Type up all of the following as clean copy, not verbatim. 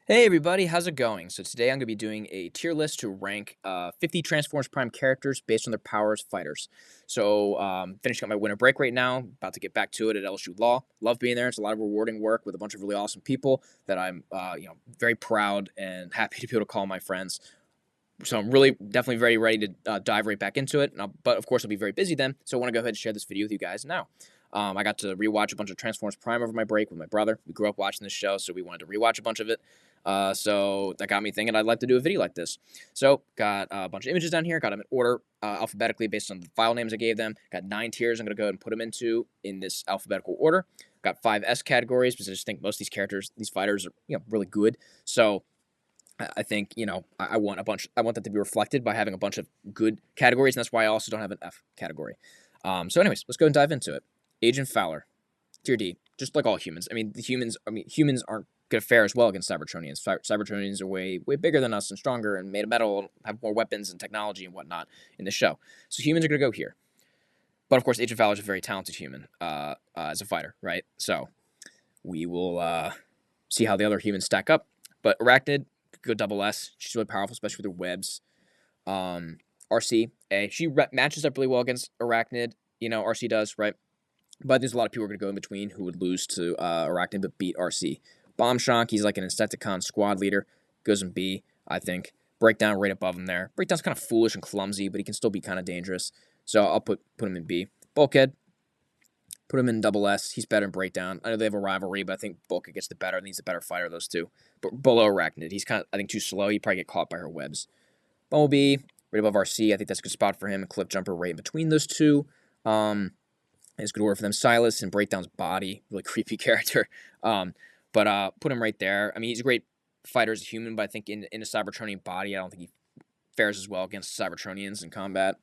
Hey everybody, how's it going? So today I'm going to be doing a tier list to rank 50 Transformers Prime characters based on their powers fighters. So finishing up my winter break right now, about to get back to it at LSU Law. Love being there. It's a lot of rewarding work with a bunch of really awesome people that I'm very proud and happy to be able to call my friends. So I'm really definitely very ready to dive right back into it. But of course I'll be very busy then, so I want to go ahead and share this video with you guys now. I got to rewatch a bunch of Transformers Prime over my break with my brother. We grew up watching this show, so we wanted to rewatch a bunch of it. So that got me thinking I'd like to do a video like this. So got a bunch of images down here. Got them in order alphabetically based on the file names I gave them. Got 9 tiers I'm going to go ahead and put them into in this alphabetical order. Got 5 S categories because I just think most of these characters, these fighters, are really good. So I think I want a bunch. I want that to be reflected by having a bunch of good categories, and that's why I also don't have an F category. So, anyways, let's go and dive into it. Agent Fowler, tier D, just like all humans. Humans aren't gonna fare as well against Cybertronians. Cybertronians are way bigger than us and stronger and made of metal and have more weapons and technology and whatnot in the show. So humans are gonna go here. But of course, Agent Fowler is a very talented human as a fighter, right? So we will see how the other humans stack up. But Arachnid, good double S. She's really powerful, especially with her webs. RC, A. She matches up really well against Arachnid. RC does, right? But there's a lot of people who are going to go in between who would lose to Arachnid but beat RC. Bomb Shock, he's like an Insecticon squad leader. Goes in B, I think. Breakdown right above him there. Breakdown's kind of foolish and clumsy, but he can still be kind of dangerous. So I'll put him in B. Bulkhead, put him in double S. He's better in Breakdown. I know they have a rivalry, but I think Bulkhead gets the better, and he's a better fighter of those two. But below Arachnid, he's kind of, I think, too slow. He'd probably get caught by her webs. Bumblebee, right above RC. I think that's a good spot for him. A Cliff Jumper right in between those two. It's good order for them. Silas and Breakdown's body, really creepy character. But put him right there. I mean, he's a great fighter as a human, but I think in a Cybertronian body, I don't think he fares as well against Cybertronians in combat.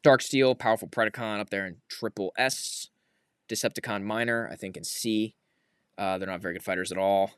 Darksteel, powerful Predacon up there in triple S. Decepticon Minor, I think in C. They're not very good fighters at all.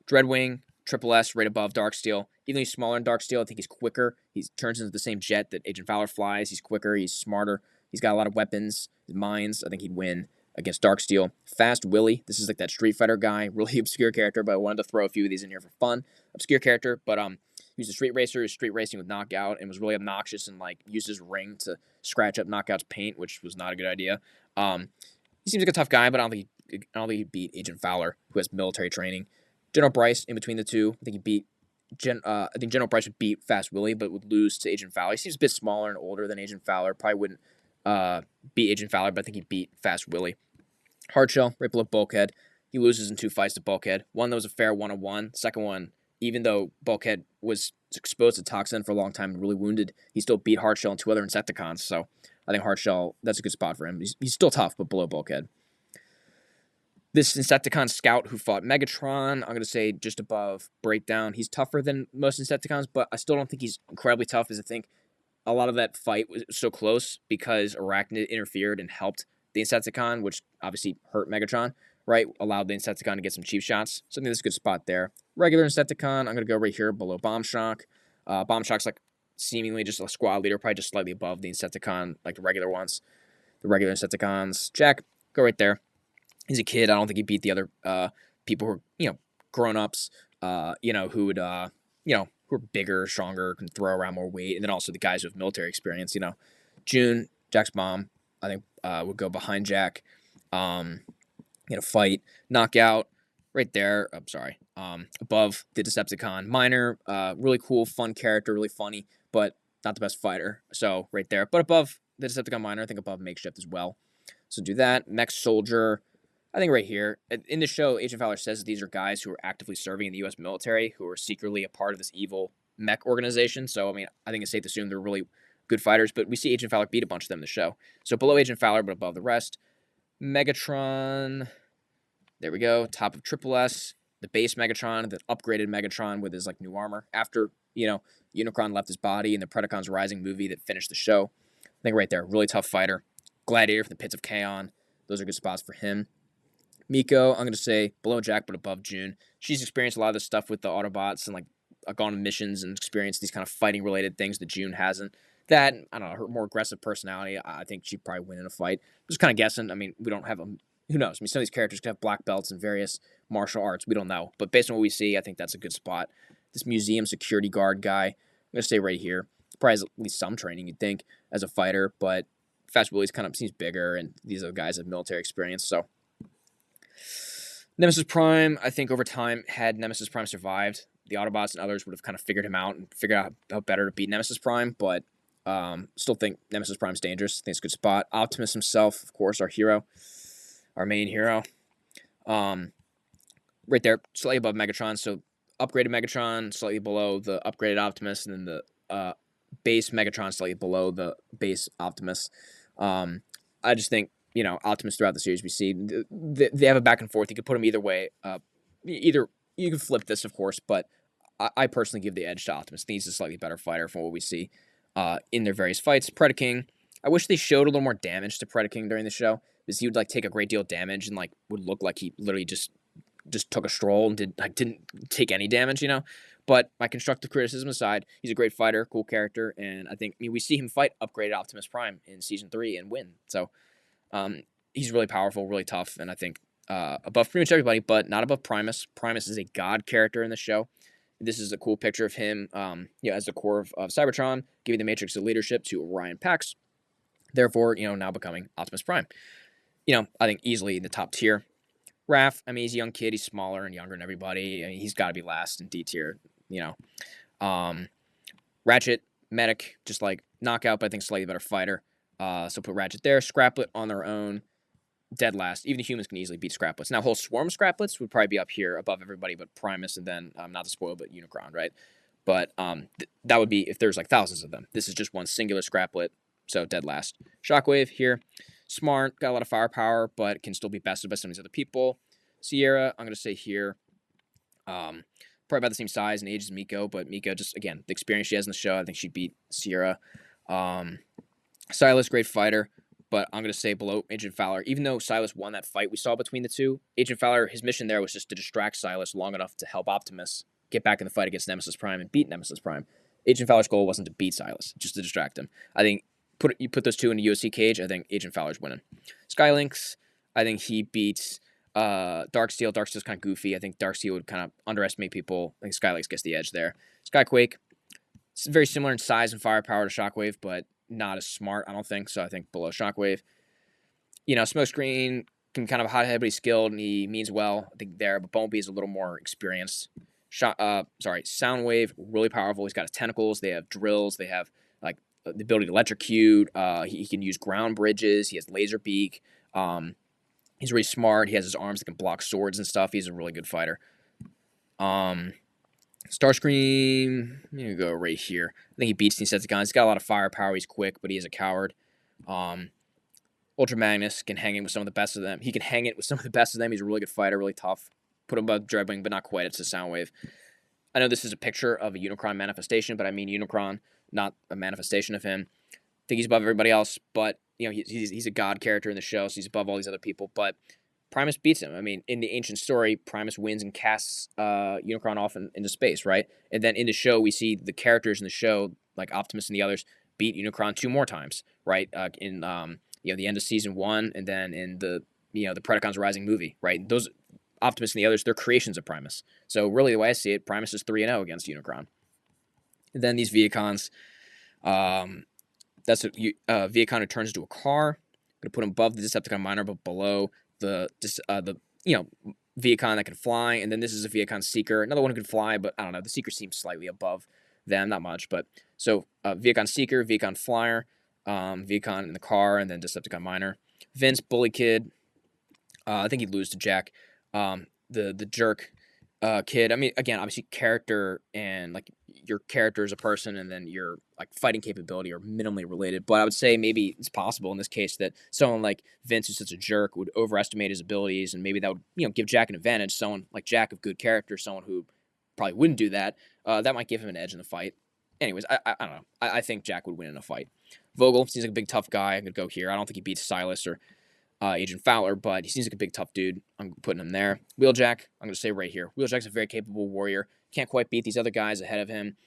Dreadwing, triple S, right above Darksteel. Even though he's smaller than Darksteel, I think he's quicker. He turns into the same jet that Agent Fowler flies. He's quicker. He's smarter. He's got a lot of weapons, mines. I think he'd win against Darksteel. Fast Willie. This is like that Street Fighter guy. Really obscure character, but I wanted to throw a few of these in here for fun. Obscure character, but he was a street racer. He was street racing with Knockout and was really obnoxious and like used his ring to scratch up Knockout's paint, which was not a good idea. He seems like a tough guy, but I don't think he'd beat Agent Fowler, who has military training. General Bryce in between the two. I think he beat I think General Bryce would beat Fast Willie, but would lose to Agent Fowler. He seems a bit smaller and older than Agent Fowler. Probably wouldn't beat Agent Fowler, but I think he beat Fast Willie. Hardshell, right below Bulkhead. He loses in 2 fights to Bulkhead. One that was a fair 1-on-1. Second one, even though Bulkhead was exposed to toxin for a long time and really wounded, he still beat Hardshell and 2 other Insecticons. So I think Hardshell, that's a good spot for him. He's still tough, but below Bulkhead. This Insecticon scout who fought Megatron, I'm going to say just above Breakdown. He's tougher than most Insecticons, but I still don't think he's incredibly tough, as I think a lot of that fight was so close because Arachnid interfered and helped the Insecticon, which obviously hurt Megatron, right? Allowed the Insecticon to get some cheap shots. So I think that's a good spot there. Regular Insecticon, I'm going to go right here below Bomb Shock. Bomb Shock's like seemingly just a squad leader, probably just slightly above the Insecticon, like the regular ones. The regular Insecticons. Jack, go right there. He's a kid. I don't think he beat the other people who are, grown-ups, who would, who are bigger, stronger, can throw around more weight, and then also the guys with military experience, June, Jack's mom, I think, would go behind Jack, fight, knockout, right there, above the Decepticon. Minor, really cool, fun character, really funny, but not the best fighter, so right there. But above the Decepticon Minor, I think above Makeshift as well. So do that. Mech Soldier, I think right here. In the show, Agent Fowler says these are guys who are actively serving in the U.S. military, who are secretly a part of this evil mech organization. So, I think it's safe to assume they're really good fighters, but we see Agent Fowler beat a bunch of them in the show. So below Agent Fowler, but above the rest. Megatron, there we go, top of Triple S. The base Megatron, the upgraded Megatron with his new armor. After, Unicron left his body in the Predacons Rising movie that finished the show. I think right there, really tough fighter. Gladiator from the Pits of Chaos. Those are good spots for him. Miko, I'm going to say below Jack, but above June. She's experienced a lot of this stuff with the Autobots and gone on missions and experienced these kind of fighting related things that June hasn't. That, I don't know, her more aggressive personality, I think she'd probably win in a fight. Just kind of guessing. We don't have who knows? I mean, some of these characters could have black belts in various martial arts. We don't know. But based on what we see, I think that's a good spot. This museum security guard guy, I'm going to stay right here. Probably has at least some training, you'd think, as a fighter, but Fast Willie's kind of seems bigger, and these other guys have military experience. So, Nemesis Prime, I think over time, had Nemesis Prime survived, the Autobots and others would have kind of figured him out and figured out how better to beat Nemesis Prime, but still think Nemesis Prime's dangerous. I think it's a good spot. Optimus himself, of course, our hero, our main hero. Right there, slightly above Megatron. So upgraded Megatron, slightly below the upgraded Optimus, and then the base Megatron slightly below the base Optimus. I just think, Optimus throughout the series we see, they have a back and forth. You could put them either way. Either you could flip this, of course, but I personally give the edge to Optimus. I think he's a slightly better fighter from what we see in their various fights. Predaking, I wish they showed a little more damage to Predaking during the show, because he would take a great deal of damage and would look like he literally just took a stroll and didn't take any damage, But my constructive criticism aside, he's a great fighter, cool character, and I think we see him fight upgraded Optimus Prime in season 3 and win. So he's really powerful, really tough, and I think above pretty much everybody, but not above Primus. Primus is a god character in the show. This is a cool picture of him, as the core of Cybertron, giving the Matrix of leadership to Orion Pax. Therefore, now becoming Optimus Prime. I think easily in the top tier. Raph, he's a young kid. He's smaller and younger than everybody. He's got to be last in D tier, Ratchet, medic, just like Knockout, but I think slightly better fighter. So put Ratchet there. Scraplet on their own, dead last. Even the humans can easily beat Scraplets. Now, whole swarm of Scraplets would probably be up here above everybody but Primus, and then, not to spoil, but Unicron, right? But that would be if there's thousands of them. This is just one singular Scraplet, so dead last. Shockwave here. Smart, got a lot of firepower, but can still be bested by some of these other people. Sierra, I'm going to say here. Probably about the same size and age as Miko, but Miko, just, again, the experience she has in the show, I think she beat Sierra. Silas, great fighter, but I'm going to say below Agent Fowler. Even though Silas won that fight we saw between the two, Agent Fowler, his mission there was just to distract Silas long enough to help Optimus get back in the fight against Nemesis Prime and beat Nemesis Prime. Agent Fowler's goal wasn't to beat Silas, just to distract him. I think you put those two in a UFC cage, I think Agent Fowler's winning. Skylynx, I think he beats Darksteel. Darksteel's kind of goofy. I think Darksteel would kind of underestimate people. I think Skylynx gets the edge there. Skyquake, it's very similar in size and firepower to Shockwave, but not as smart, I don't think. So I think below Shockwave. Smokescreen can kind of hothead, but he's skilled and he means well, I think there. But Bumblebee is a little more experienced. Soundwave, really powerful. He's got his tentacles. They have drills. They have the ability to electrocute. He can use ground bridges. He has laser beak. He's really smart. He has his arms that can block swords and stuff. He's a really good fighter. Starscream, I'm going to go right here. I think he beats Decepticons. He's got a lot of firepower. He's quick, but he is a coward. Ultra Magnus can hang it with some of the best of them. He can hang it with some of the best of them. He's a really good fighter, really tough. Put him above Dreadwing, but not quite. It's a Soundwave. I know this is a picture of a Unicron manifestation, but I mean Unicron, not a manifestation of him. I think he's above everybody else, but he's a god character in the show, so he's above all these other people. But Primus beats him. In the ancient story, Primus wins and casts Unicron off into space, right? And then in the show, we see the characters in the show, like Optimus and the others, beat Unicron 2 more times, right? In the end of season 1, and then in the Predacons Rising movie, right? Those Optimus and the others, they're creations of Primus. So really, the way I see it, Primus is 3-0 against Unicron. And then these Vehicons, that's a Vehicon who turns into a car. I'm gonna put him above the Decepticon Miner, but below the Vehicon that can fly. And then this is a Vehicon Seeker, another one who can fly, but I don't know. The Seeker seems slightly above them, not much. But so Vehicon Seeker, Vehicon Flyer, Vehicon in the car, and then Decepticon Miner. Vince, Bully Kid. I think he'd lose to Jack. The jerk kid. Again, obviously character and your character as a person and then your fighting capability are minimally related. But I would say maybe it's possible in this case that someone like Vince, who's such a jerk, would overestimate his abilities, and maybe that would give Jack an advantage. Someone like Jack of good character, someone who probably wouldn't do that, that might give him an edge in the fight. Anyways, I don't know. I think Jack would win in a fight. Vogel seems like a big tough guy. I'm gonna go here. I don't think he beats Silas or Agent Fowler, but he seems like a big tough dude. I'm putting him there. Wheeljack, I'm going to say right here. Wheeljack's a very capable warrior. Can't quite beat these other guys ahead of him,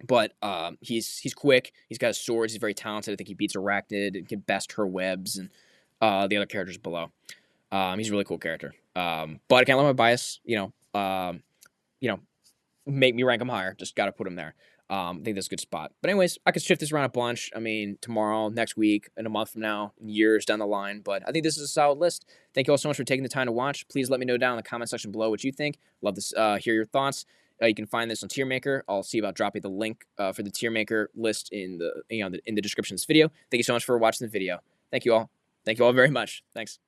but he's quick. He's got his swords. He's very talented. I think he beats Arachnid and can best her webs and the other characters below. He's a really cool character. But I can't let my bias, you know, make me rank him higher. Just got to put him there. I think that's a good spot. But anyways, I could shift this around a bunch. I mean, tomorrow, next week, in a month from now, years down the line. But I think this is a solid list. Thank you all so much for taking the time to watch. Please let me know down in the comment section below what you think. Love to hear your thoughts. You can find this on TierMaker. I'll see about dropping the link for the TierMaker list in the description of this video. Thank you so much for watching the video. Thank you all. Thank you all very much. Thanks.